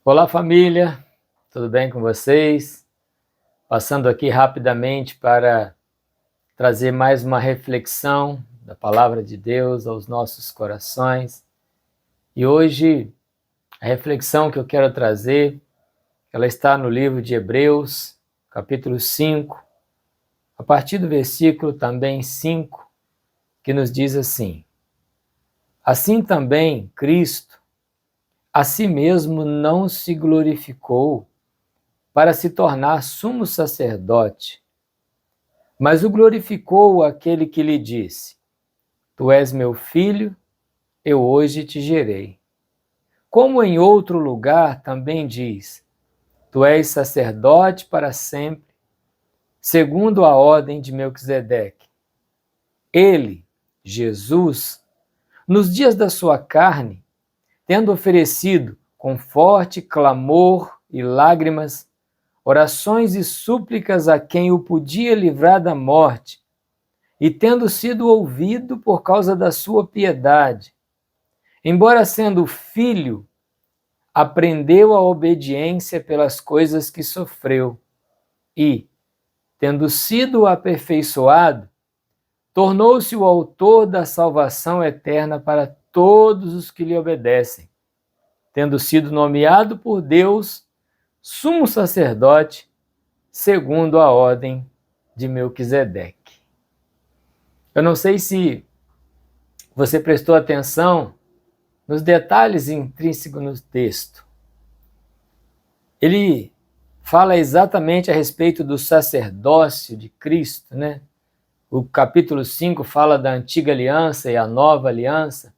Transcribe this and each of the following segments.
Olá, família, tudo bem com vocês? Passando aqui rapidamente para trazer mais uma reflexão da Palavra de Deus aos nossos corações. E hoje, a reflexão que eu quero trazer, ela está no livro de Hebreus, capítulo 5, a partir do versículo também 5, que nos diz assim: Assim também Cristo a si mesmo não se glorificou para se tornar sumo sacerdote, mas o glorificou aquele que lhe disse: Tu és meu filho, eu hoje te gerei. Como em outro lugar também diz: Tu és sacerdote para sempre, segundo a ordem de Melquisedeque. Ele, Jesus, nos dias da sua carne, tendo oferecido com forte clamor e lágrimas, orações e súplicas a quem o podia livrar da morte, e tendo sido ouvido por causa da sua piedade, embora sendo filho, aprendeu a obediência pelas coisas que sofreu, e, tendo sido aperfeiçoado, tornou-se o autor da salvação eterna para todos os que lhe obedecem, tendo sido nomeado por Deus sumo sacerdote, segundo a ordem de Melquisedeque. Eu não sei se você prestou atenção nos detalhes intrínsecos no texto. Ele fala exatamente a respeito do sacerdócio de Cristo, né? O capítulo 5 fala da antiga aliança e a nova aliança.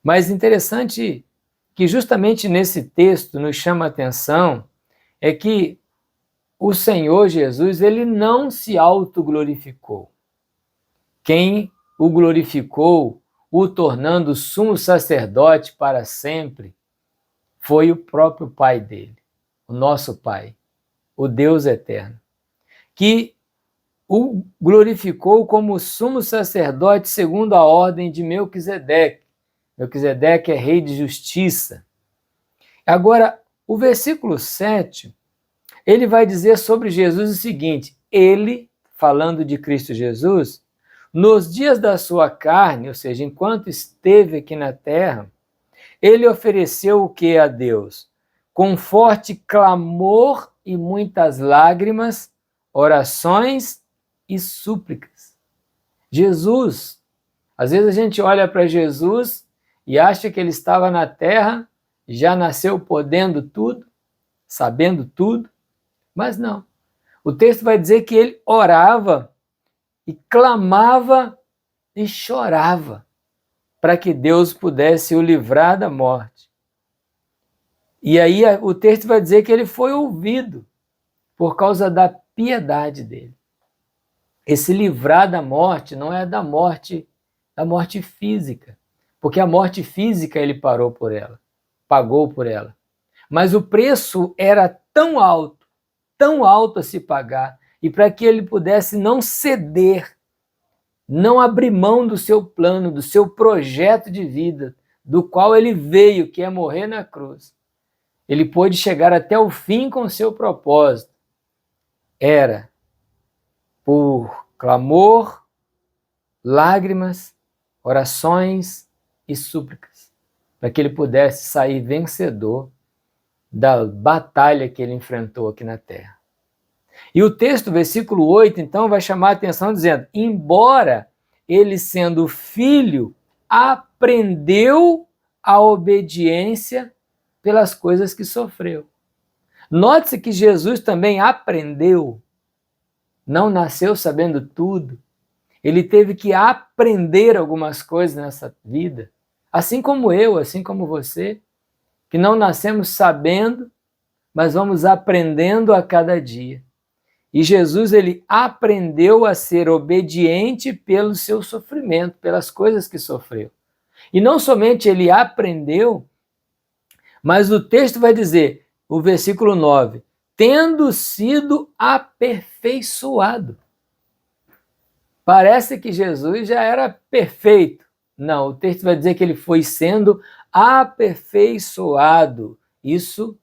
Mas interessante que justamente nesse texto nos chama a atenção é que o Senhor Jesus, ele não se autoglorificou. Quem o glorificou, o tornando sumo sacerdote para sempre, foi o próprio Pai dele, o nosso Pai, o Deus eterno, que o glorificou como sumo sacerdote segundo a ordem de Melquisedeque. Melquisedeque é rei de justiça. Agora, o versículo 7, ele vai dizer sobre Jesus o seguinte: ele, falando de Cristo Jesus, nos dias da sua carne, ou seja, enquanto esteve aqui na terra, ele ofereceu o que a Deus? Com forte clamor e muitas lágrimas, orações e súplicas. Jesus, às vezes a gente olha para Jesus e acha que ele estava na terra, já nasceu podendo tudo, sabendo tudo, mas não. O texto vai dizer que ele orava e clamava e chorava para que Deus pudesse o livrar da morte. E aí o texto vai dizer que ele foi ouvido por causa da piedade dele. Esse livrar da morte não é da morte física, porque a morte física ele pagou por ela. Mas o preço era tão alto a se pagar, e para que ele pudesse não ceder, não abrir mão do seu plano, do seu projeto de vida, do qual ele veio, que é morrer na cruz. Ele pôde chegar até o fim com o seu propósito. Era por clamor, lágrimas, orações e súplicas, para que ele pudesse sair vencedor da batalha que ele enfrentou aqui na terra. E o texto, versículo 8, então, vai chamar a atenção dizendo: embora ele sendo filho, aprendeu a obediência pelas coisas que sofreu. Note-se que Jesus também aprendeu, não nasceu sabendo tudo. Ele teve que aprender algumas coisas nessa vida, assim como eu, assim como você, que não nascemos sabendo, mas vamos aprendendo a cada dia. E Jesus, ele aprendeu a ser obediente pelo seu sofrimento, pelas coisas que sofreu. E não somente ele aprendeu, mas o texto vai dizer, o versículo 9, tendo sido aperfeiçoado. Parece que Jesus já era perfeito. Não, o texto vai dizer que ele foi sendo aperfeiçoado. Isso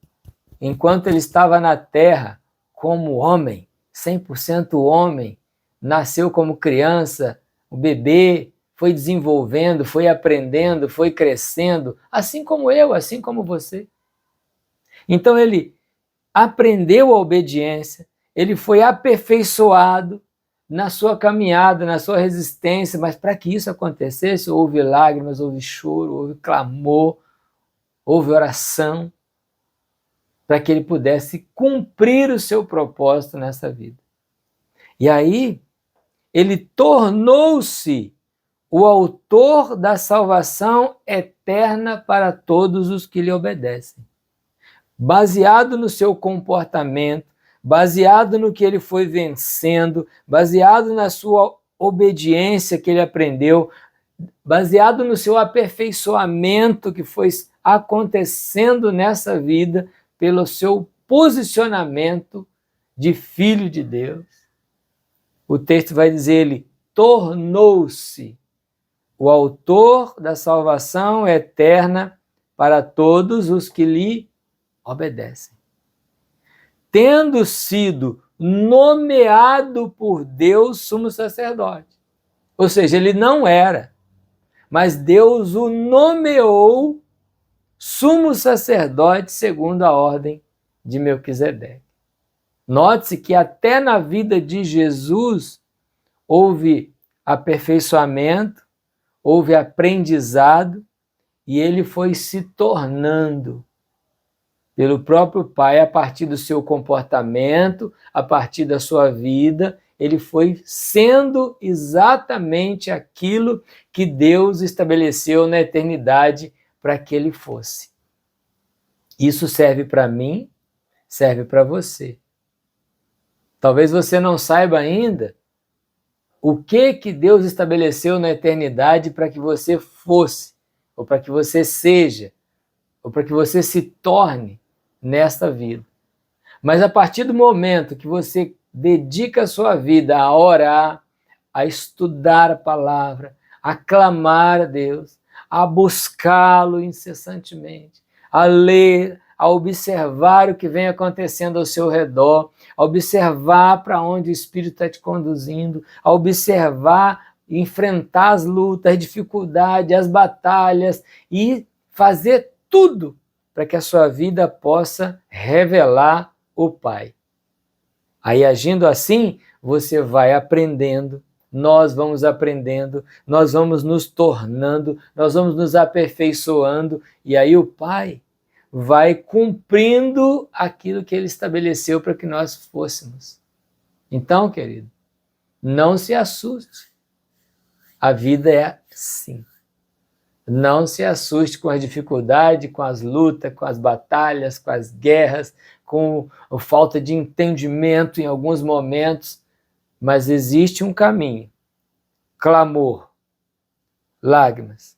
enquanto ele estava na terra como homem, 100% homem, nasceu como criança, o bebê, foi desenvolvendo, foi aprendendo, foi crescendo, assim como eu, assim como você. Então ele aprendeu a obediência, ele foi aperfeiçoado na sua caminhada, na sua resistência, mas para que isso acontecesse, houve lágrimas, houve choro, houve clamor, houve oração, para que ele pudesse cumprir o seu propósito nessa vida. E aí, ele tornou-se o autor da salvação eterna para todos os que lhe obedecem. Baseado no seu comportamento, baseado no que ele foi vencendo, baseado na sua obediência que ele aprendeu, baseado no seu aperfeiçoamento que foi acontecendo nessa vida, pelo seu posicionamento de filho de Deus. O texto vai dizer, ele tornou-se o autor da salvação eterna para todos os que lhe obedecem. Tendo sido nomeado por Deus sumo sacerdote. Ou seja, ele não era, mas Deus o nomeou sumo sacerdote segundo a ordem de Melquisedeque. Note-se que até na vida de Jesus houve aperfeiçoamento, houve aprendizado e ele foi se tornando pelo próprio Pai a partir do seu comportamento, a partir da sua vida, ele foi sendo exatamente aquilo que Deus estabeleceu na eternidade para que ele fosse. Isso serve para mim, serve para você. Talvez você não saiba ainda o que Deus estabeleceu na eternidade para que você fosse, ou para que você seja, ou para que você se torne nesta vida. Mas a partir do momento que você dedica a sua vida a orar, a estudar a palavra, a clamar a Deus, a buscá-lo incessantemente, a ler, a observar o que vem acontecendo ao seu redor, a observar para onde o Espírito está te conduzindo, a observar e enfrentar as lutas, as dificuldades, as batalhas e fazer tudo para que a sua vida possa revelar o Pai. Aí, agindo assim, você vai aprendendo, nós vamos aprendendo, nós vamos nos tornando, nós vamos nos aperfeiçoando, e aí o Pai vai cumprindo aquilo que Ele estabeleceu para que nós fôssemos. Então, querido, não se assuste. A vida é assim. Não se assuste com as dificuldades, com as lutas, com as batalhas, com as guerras, com a falta de entendimento em alguns momentos, mas existe um caminho. Clamor, lágrimas,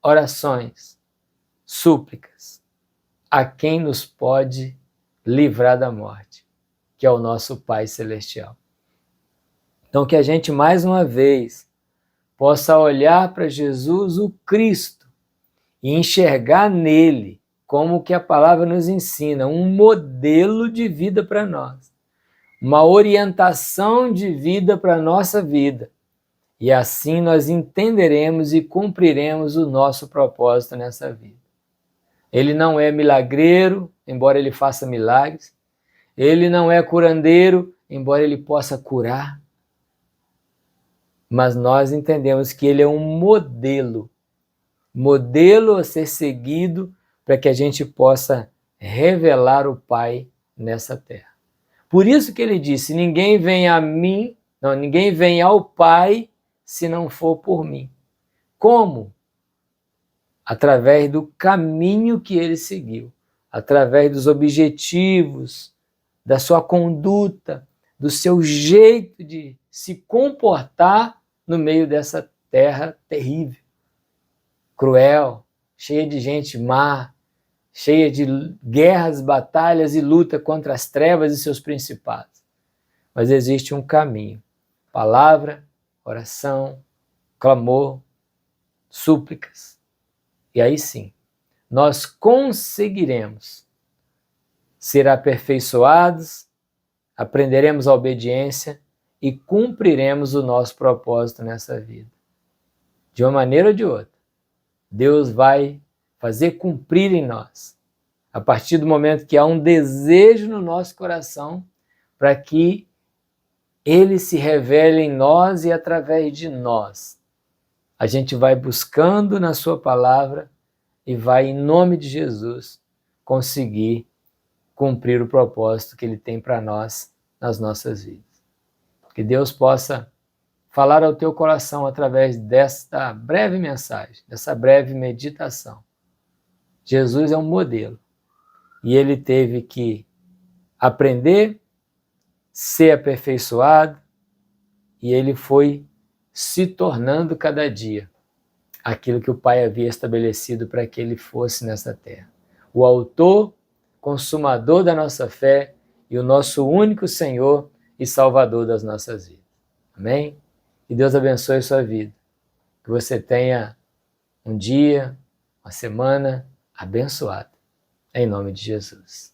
orações, súplicas, a quem nos pode livrar da morte, que é o nosso Pai Celestial. Então que a gente mais uma vez possa olhar para Jesus, o Cristo, e enxergar nele, como que a palavra nos ensina, um modelo de vida para nós, uma orientação de vida para a nossa vida. E assim nós entenderemos e cumpriremos o nosso propósito nessa vida. Ele não é milagreiro, embora ele faça milagres. Ele não é curandeiro, embora ele possa curar. Mas nós entendemos que ele é um modelo a ser seguido para que a gente possa revelar o Pai nessa terra. Por isso que ele disse, ninguém vem ao Pai se não for por mim. Como? Através do caminho que ele seguiu, através dos objetivos, da sua conduta, do seu jeito de se comportar no meio dessa terra terrível, cruel, cheia de gente má, cheia de guerras, batalhas e luta contra as trevas e seus principados. Mas existe um caminho, palavra, oração, clamor, súplicas. E aí sim, nós conseguiremos ser aperfeiçoados, aprenderemos a obediência e cumpriremos o nosso propósito nessa vida. De uma maneira ou de outra, Deus vai fazer cumprir em nós, a partir do momento que há um desejo no nosso coração para que Ele se revele em nós e através de nós. A gente vai buscando na sua palavra e vai, em nome de Jesus, conseguir cumprir o propósito que Ele tem para nós nas nossas vidas. Que Deus possa falar ao teu coração através desta breve mensagem, dessa breve meditação. Jesus é um modelo e Ele teve que aprender, ser aperfeiçoado e Ele foi se tornando cada dia aquilo que o Pai havia estabelecido para que Ele fosse nessa terra. O autor, consumador da nossa fé e o nosso único Senhor e Salvador das nossas vidas. Amém? Que Deus abençoe a sua vida. Que você tenha um dia, uma semana abençoada. Em nome de Jesus.